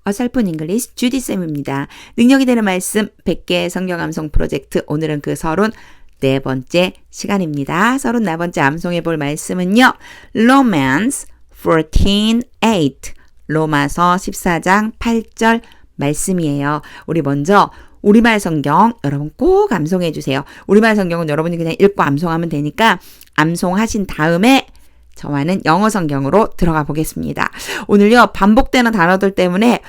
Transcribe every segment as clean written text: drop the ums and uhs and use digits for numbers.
어설픈 잉글리시 주디쌤입니다. 능력이 되는 말씀 100개 성경 암송 프로젝트 오늘은 그 34번째 시간입니다. 34번째 암송해 볼 말씀은요. Romans 14:8 로마서 14장 8절 말씀이에요. 우리 먼저 우리말 성경 여러분 꼭 암송해 주세요. 우리말 성경은 여러분이 그냥 읽고 암송하면 되니까 암송하신 다음에 저와는 영어 성경으로 들어가 보겠습니다. 오늘요 반복되는 단어들 때문에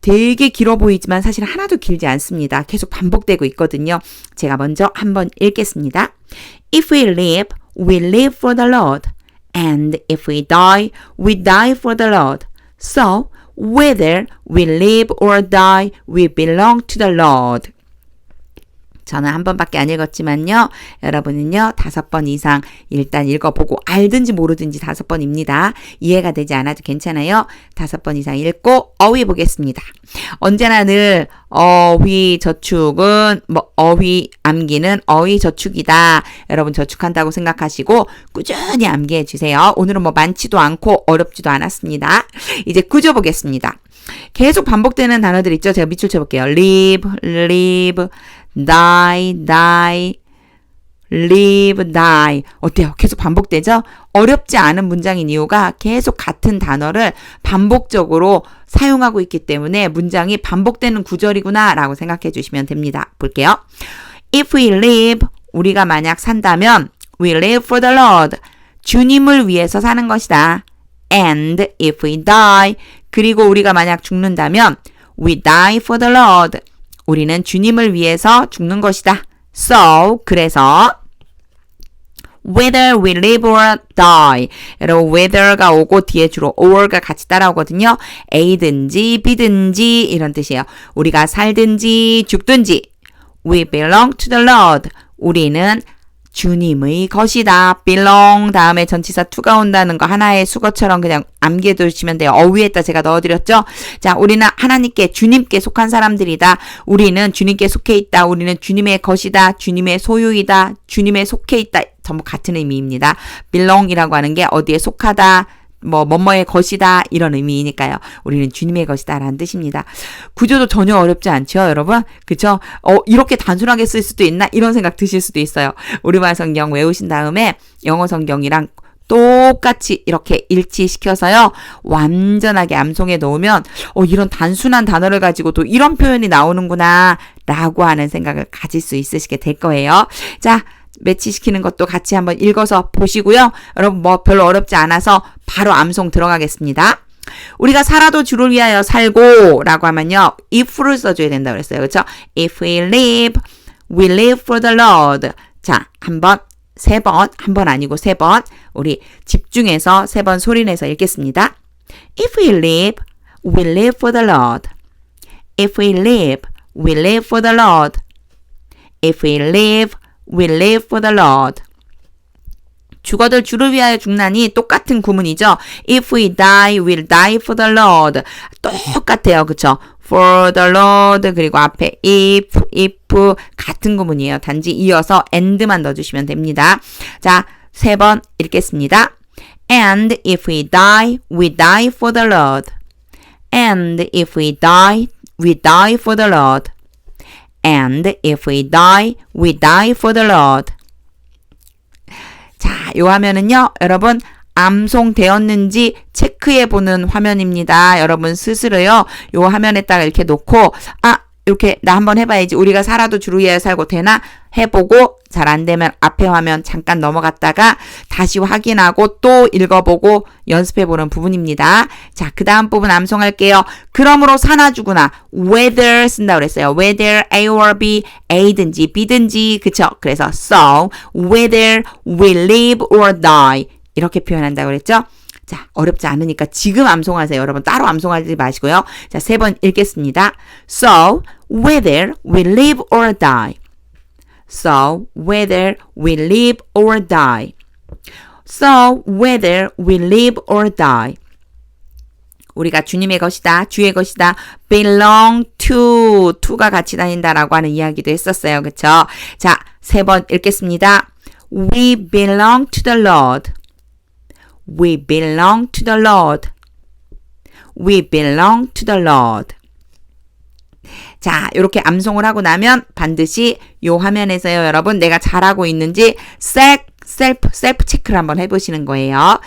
되게 길어 보이지만 사실 하나도 길지 않습니다. 계속 반복되고 있거든요. 제가 먼저 한번 읽겠습니다. If we live, we live for the Lord. And if we die, we die for the Lord. So, whether we live or die, we belong to the Lord. 저는 한 번밖에 안 읽었지만요. 여러분은요. 5번 이상 일단 읽어보고 알든지 모르든지 5번입니다. 이해가 되지 않아도 괜찮아요. 5번 이상 읽고 어휘 보겠습니다. 언제나 늘 어휘 저축은 어휘 암기는 어휘 저축이다. 여러분 저축한다고 생각하시고 꾸준히 암기해 주세요. 오늘은 많지도 않고 어렵지도 않았습니다. 이제 구조 보겠습니다. 계속 반복되는 단어들 있죠? 제가 밑줄 쳐볼게요. live, die, live, die. 어때요? 계속 반복되죠? 어렵지 않은 문장인 이유가 계속 같은 단어를 반복적으로 사용하고 있기 때문에 문장이 반복되는 구절이구나 라고 생각해 주시면 됩니다. 볼게요. If we live, 우리가 만약 산다면 we live for the Lord. 주님을 위해서 사는 것이다. And if we die, 그리고 우리가 만약 죽는다면 we die for the Lord. 우리는 주님을 위해서 죽는 것이다. So, 그래서 whether we live or die. 여러분 whether가 오고 뒤에 주로 or가 같이 따라오거든요. A든지 B든지 이런 뜻이에요. 우리가 살든지 죽든지 we belong to the Lord. 우리는 주님의 것이다. belong 다음에 전치사 to가 온다는 거 하나의 수거처럼 그냥 암기해 두시면 돼요. 어휘에다 제가 넣어드렸죠. 자, 우리는 하나님께 주님께 속한 사람들이다. 우리는 주님께 속해 있다. 우리는 주님의 것이다. 주님의 소유이다. 주님에 속해 있다. 전부 같은 의미입니다. belong이라고 하는 게 어디에 속하다. 뭐뭐의 것이다 이런 의미니까요. 우리는 주님의 것이다 라는 뜻입니다. 구조도 전혀 어렵지 않죠 여러분? 그쵸? 이렇게 단순하게 쓸 수도 있나? 이런 생각 드실 수도 있어요. 우리말 성경 외우신 다음에 영어 성경이랑 똑같이 이렇게 일치시켜서요. 완전하게 암송해 놓으면 이런 단순한 단어를 가지고도 이런 표현이 나오는구나 라고 하는 생각을 가질 수 있으시게 될 거예요. 자, 매치시키는 것도 같이 한번 읽어서 보시고요. 여러분 별로 어렵지 않아서 바로 암송 들어가겠습니다. 우리가 살아도 주를 위하여 살고 라고 하면요. if를 써줘야 된다고 그랬어요. 그렇죠? If we live, we live for the Lord. 자, 한번 3번, 한 번 아니고 3번 우리 집중해서 3번 소리내서 읽겠습니다. If we live, we live for the Lord. If we live, we live for the Lord. If we live, we live for the Lord. 죽어들 주를 위하여 죽나니 똑같은 구문이죠. If we die, we'll die for the Lord. 똑같아요. 그쵸? For the Lord 그리고 앞에 if 같은 구문이에요. 단지 이어서 and만 넣어주시면 됩니다. 자, 3번 읽겠습니다. And if we die, we die for the Lord. And if we die, we die for the Lord. And if we die, we die for the Lord. 자, 요 화면은요, 여러분, 암송되었는지 체크해보는 화면입니다. 여러분 스스로요, 요 화면에다가 이렇게 놓고, 이렇게 나 한번 해봐야지. 우리가 살아도 주를 위하여 살고 되나? 해보고 잘 안 되면 앞에 화면 잠깐 넘어갔다가 다시 확인하고 또 읽어보고 연습해보는 부분입니다. 자, 그 다음 부분 암송할게요. 그러므로 사나 죽으나 whether 쓴다고 그랬어요. whether A or B, A든지 B든지 그쵸? 그래서 so whether we live or die 이렇게 표현한다고 그랬죠? 자, 어렵지 않으니까 지금 암송하세요. 여러분 따로 암송하지 마시고요. 자, 3번 읽겠습니다. So, whether we live or die. So, whether we live or die. So, whether we live or die. 우리가 주님의 것이다, 주의 것이다, belong to가 같이 다닌다라고 하는 이야기도 했었어요. 그쵸? 자, 3번 읽겠습니다. We belong to the Lord. We belong to the Lord. We belong to the Lord. 자, 이렇게 암송을 하고 나면 반드시 요 화면에서요, 여러분, 내가 잘하고 있는지 셀프 체크를 한번 해보시는 거예요.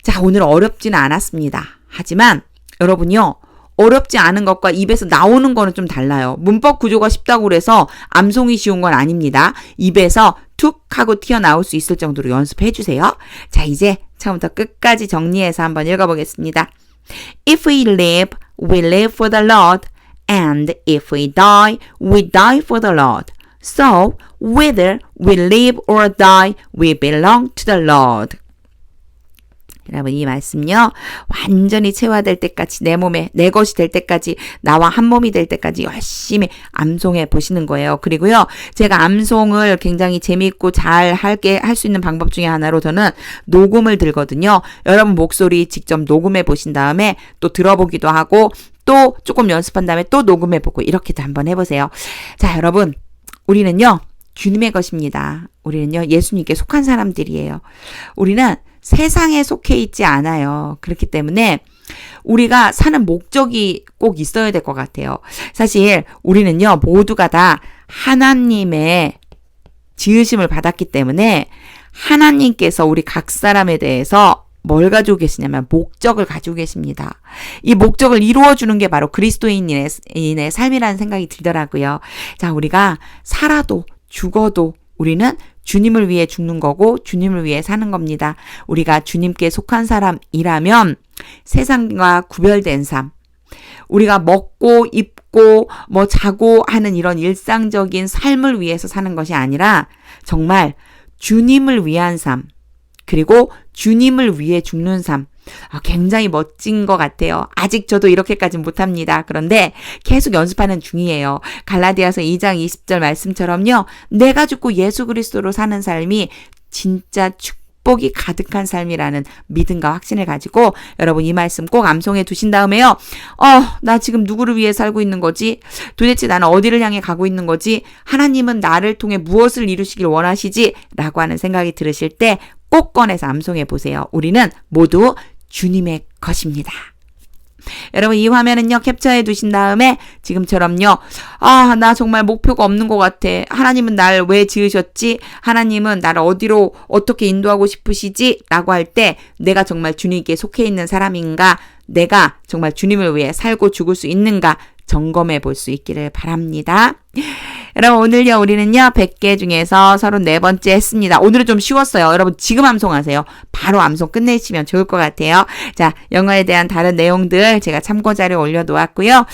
자, 오늘 어렵지는 않았습니다. 하지만 여러분요, 어렵지 않은 것과 입에서 나오는 거는 좀 달라요. 문법 구조가 쉽다고 그래서 암송이 쉬운 건 아닙니다. 입에서 툭 하고 튀어나올 수 있을 정도로 연습해 주세요. 자, 이제 처음부터 끝까지 정리해서 한번 읽어보겠습니다. If we live, we live for the Lord. And if we die, we die for the Lord. So, whether we live or die, we belong to the Lord. 여러분, 이 말씀요, 완전히 체화될 때까지, 내 몸에, 내 것이 될 때까지, 나와 한 몸이 될 때까지 열심히 암송해 보시는 거예요. 그리고요, 제가 암송을 굉장히 재미있고 잘 할 수 있는 방법 중에 하나로 저는 녹음을 들거든요. 여러분 목소리 직접 녹음해 보신 다음에 또 들어보기도 하고, 또 조금 연습한 다음에 또 녹음해보고 이렇게도 한번 해보세요. 자, 여러분, 우리는요, 주님의 것입니다. 우리는요, 예수님께 속한 사람들이에요. 우리는 세상에 속해 있지 않아요. 그렇기 때문에 우리가 사는 목적이 꼭 있어야 될 것 같아요. 사실 우리는요, 모두가 다 하나님의 지으심을 받았기 때문에 하나님께서 우리 각 사람에 대해서 뭘 가지고 계시냐면 목적을 가지고 계십니다. 이 목적을 이루어주는 게 바로 그리스도인의 삶이라는 생각이 들더라고요. 자, 우리가 살아도 죽어도 우리는 주님을 위해 죽는 거고 주님을 위해 사는 겁니다. 우리가 주님께 속한 사람이라면 세상과 구별된 삶, 우리가 먹고 입고 뭐 자고 하는 이런 일상적인 삶을 위해서 사는 것이 아니라 정말 주님을 위한 삶, 그리고 주님을 위해 죽는 삶. 굉장히 멋진 것 같아요. 아직 저도 이렇게까지는 못합니다. 그런데 계속 연습하는 중이에요. 갈라디아서 2장 20절 말씀처럼요. 내가 죽고 예수 그리스도로 사는 삶이 진짜 축복이 가득한 삶이라는 믿음과 확신을 가지고 여러분 이 말씀 꼭 암송해 두신 다음에요. 나 지금 누구를 위해 살고 있는 거지? 도대체 나는 어디를 향해 가고 있는 거지? 하나님은 나를 통해 무엇을 이루시길 원하시지? 라고 하는 생각이 들으실 때 꼭 꺼내서 암송해 보세요. 우리는 모두 주님의 것입니다. 여러분 이 화면은요 캡처해 두신 다음에 지금처럼요 나 정말 목표가 없는 것 같아. 하나님은 날 왜 지으셨지? 하나님은 나를 어디로 어떻게 인도하고 싶으시지? 라고 할 때 내가 정말 주님께 속해 있는 사람인가? 내가 정말 주님을 위해 살고 죽을 수 있는가? 점검해 볼 수 있기를 바랍니다. 여러분 오늘요 우리는요 100개 중에서 34번째 했습니다. 오늘은 좀 쉬웠어요. 여러분 지금 암송하세요. 바로 암송 끝내시면 좋을 것 같아요. 자, 영어에 대한 다른 내용들 제가 참고자료 올려놓았고요.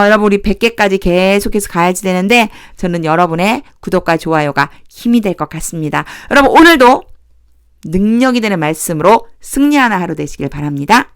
여러분 우리 100개까지 계속해서 가야지 되는데 저는 여러분의 구독과 좋아요가 힘이 될 것 같습니다. 여러분 오늘도 능력이 되는 말씀으로 승리하는 하루 되시길 바랍니다.